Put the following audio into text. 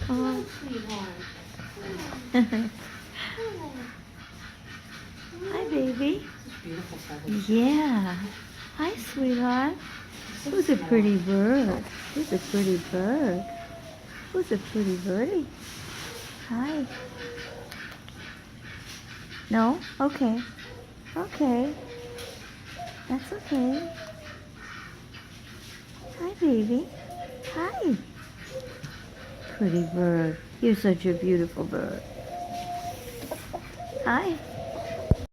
Oh. Sweetheart. Hi, baby. Such beautiful feathers. Yeah. Hi, sweetheart. So Who's a small. pretty bird? Who's a pretty bird? Who's a pretty birdie? Hi. No? Okay. Okay. That's okay. Hi, baby. Hi. Pretty bird. You're such a beautiful bird. Hi.